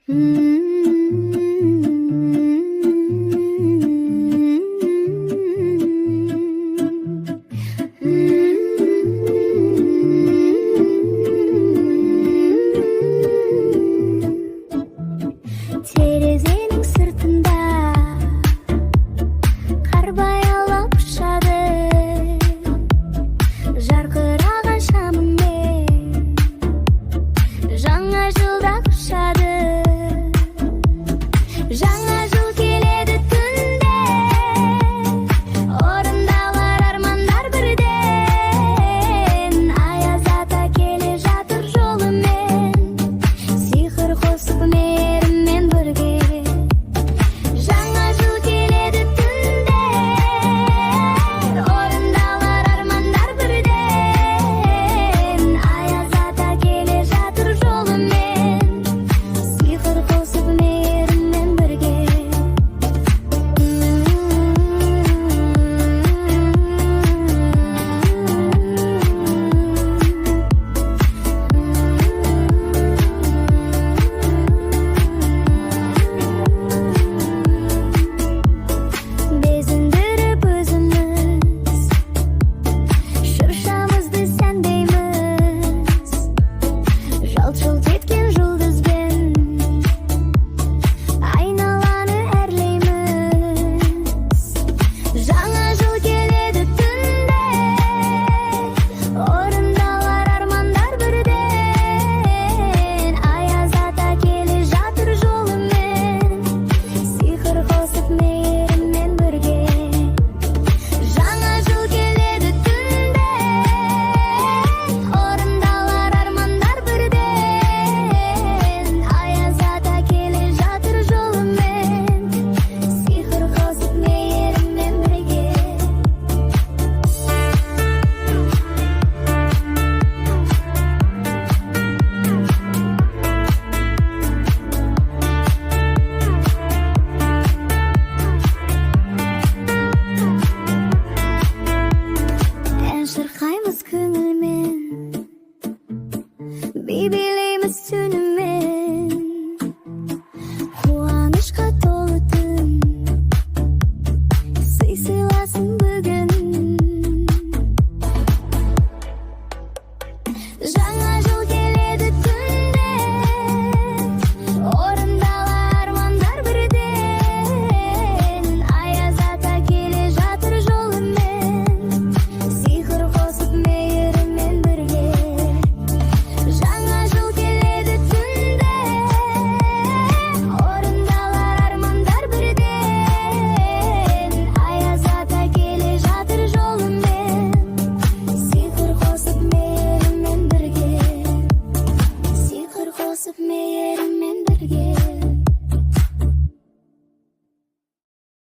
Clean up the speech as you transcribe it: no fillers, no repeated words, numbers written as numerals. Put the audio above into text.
Терезенің сыртында қар баяулап ұшады, жарқыраған шамымен жаңа жылда құшады. Жаңа жыл келеді түнде, орындалар армандар бірден. Аяз ата келе жатыр жолымен, сиқыр қосып мейіріммен бірге. Жаңа жыл келеді түнде, орындалар армандар бірден. Аяз ата келе жатыр жолымен, сиқыр қосып мейіріммен бірге. Безіндіріп өзіміз шыршамызды сәндейміз, жалт-жұлт еткен жұлдызбен айналаны әрлейміз. Жаңа жыл келеді түнде, орындалар армандар бірден. Аяз ата келе жатыр жолымен, сиқыр қосып мейіріммен бірге. Жаңа жыл келеді түнде, орындалар армандар бірден. Аяз ата келе жатыр жолымен, сиқыр қосып мейіріммен бірге. Ән шырқаймыз көңілмен, би билейміз түнімен. Қуанышқа толы түн, сый сыйласын бүгін. Жаңа жыл келеді түнде, орындалар армандар бірден. Аяз ата келе жатыр жолымен, сиқыр қосып мейіріммен бірге. Жаңа жыл келеді түнде, орындалар армандар бірден. Аяз ата келе жатыр жолымен, сиқыр қосып мейіріммен бірге. Сиқыр қосып мейіріммен бірге.